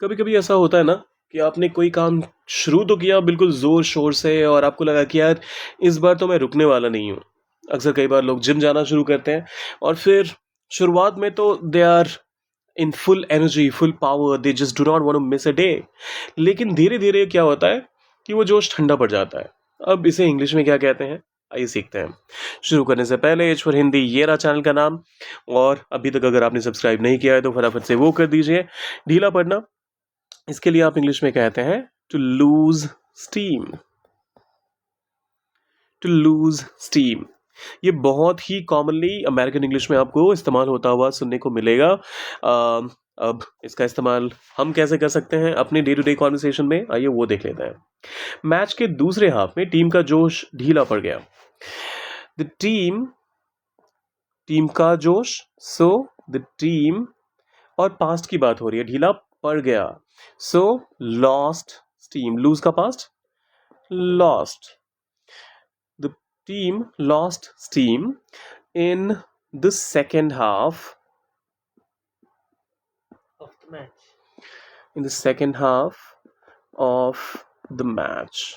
कभी कभी ऐसा होता है ना कि आपने कोई काम शुरू तो किया बिल्कुल जोर शोर से और आपको लगा कि यार इस बार तो मैं रुकने वाला नहीं हूँ। अक्सर कई बार लोग जिम जाना शुरू करते हैं और फिर शुरुआत में तो they are in full energy, full power, they just do not want to miss a day. लेकिन धीरे धीरे क्या होता है कि वो जोश ठंडा पड़ जाता है। अब इसे इंग्लिश में क्या कहते हैं, आइए सीखते हैं। शुरू करने से पहले एच फॉर हिंदी ये रहा चैनल का नाम। और अभी तक अगर आपने सब्सक्राइब नहीं किया है तो फटाफट से वो कर दीजिए। ढीला पड़ना, इसके लिए आप इंग्लिश में कहते हैं to lose steam. To lose steam ये बहुत ही कॉमनली अमेरिकन इंग्लिश में आपको इस्तेमाल होता हुआ सुनने को मिलेगा। अब इसका इस्तेमाल हम कैसे कर सकते हैं अपने डे टू डे कॉन्वर्सेशन में, आइए वो देख लेते हैं। मैच के दूसरे हाफ में टीम का जोश ढीला पड़ गया। द टीम का जोश, सो द टीम, और पास्ट की बात हो रही है, ढीला पड़ गया, सो लॉस्ट स्टीम। लूज का past lost. The team lost steam in the second half of the match. in the second half of the match.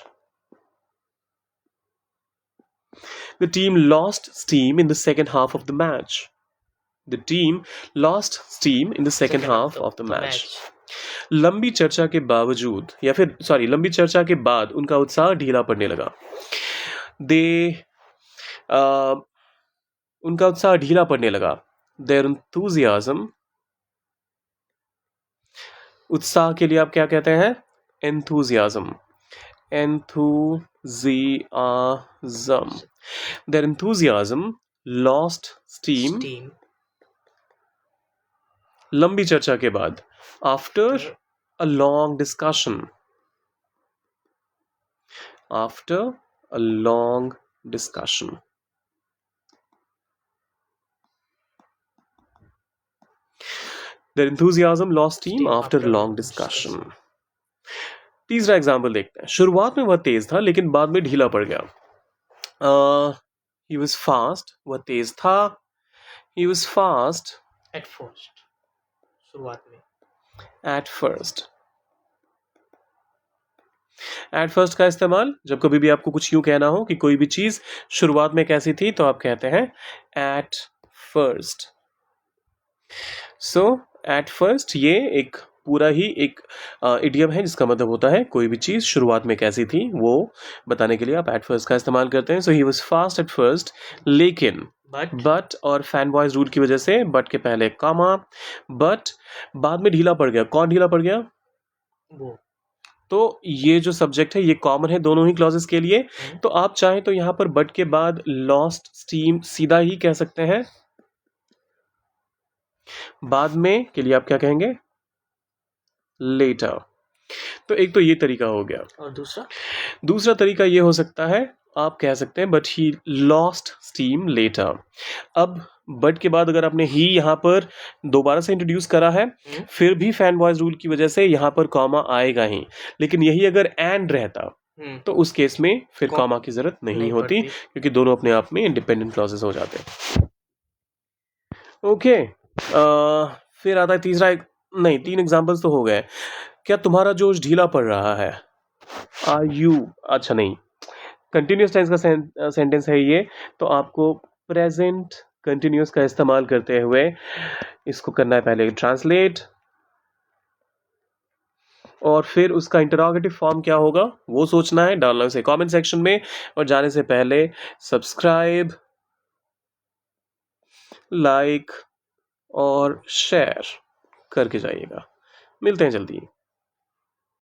The team lost steam in the second half of the match. The team lost steam in the second half of the match. लंबी चर्चा के बावजूद या फिर लंबी चर्चा के बाद उनका उत्साह ढीला पड़ने लगा। उनका उत्साह ढीला पड़ने लगा। Their enthusiasm, उत्साह के लिए आप क्या कहते हैं, enthusiasm. Their enthusiasm lost steam. लंबी चर्चा के बाद, after a long discussion. After a long discussion. Their enthusiasm lost steam after a long discussion. तीसरा एग्जाम्पल देखते हैं। शुरुआत में वह तेज था लेकिन बाद में ढीला पड़ गया। He was fast, वह तेज था। He was fast at first, शुरुआत में। At first. At first का इस्तेमाल जब कभी भी आपको कुछ यूं कहना हो कि कोई भी चीज शुरुआत में कैसी थी तो आप कहते हैं at first. So at first ये एक पूरा ही एक इडियम है जिसका मतलब होता है कोई भी चीज शुरुआत में कैसी थी वो बताने के लिए आप at first का इस्तेमाल करते हैं। So he was fast at first, लेकिन बट और फैन वॉइस रूल की वजह से बट के पहले कॉमा, बट बाद में ढीला पड़ गया। कौन ढीला पड़ गया, वो। तो ये जो सब्जेक्ट है ये कॉमन है दोनों ही क्लॉजेस के लिए। तो आप चाहें तो यहां पर बट के बाद लॉस्ट स्टीम सीधा ही कह सकते हैं। बाद में के लिए आप क्या कहेंगे, लेटर। तो एक तो ये तरीका हो गया। और दूसरा तरीका ये हो सकता है, आप कह सकते हैं but he lost steam later. अब बट के बाद अगर आपने ही यहाँ पर दोबारा से इंट्रोड्यूस करा है फिर भी फैन वॉइस रूल की वजह से यहाँ पर कॉमा आएगा ही। लेकिन यही अगर एंड रहता तो उस केस में फिर कॉमा की जरूरत नहीं होती क्योंकि दोनों अपने आप में इंडिपेंडेंट क्लॉजेस हो जाते हैं। ओके, फिर आता है तीसरा नहीं 3 एग्जांपल्स तो हो गए। क्या तुम्हारा जोश ढीला पड़ रहा है, आर यू, अच्छा नहीं, कंटिन्यूस टेंस का सेंटेंस है ये, तो आपको प्रेजेंट कंटिन्यूस का इस्तेमाल करते हुए इसको करना है पहले ट्रांसलेट और फिर उसका इंटरोगेटिव फॉर्म क्या होगा वो सोचना है, डालना उसे कमेंट सेक्शन में। और जाने से पहले सब्सक्राइब, लाइक और शेयर करके जाइएगा। मिलते हैं जल्दी।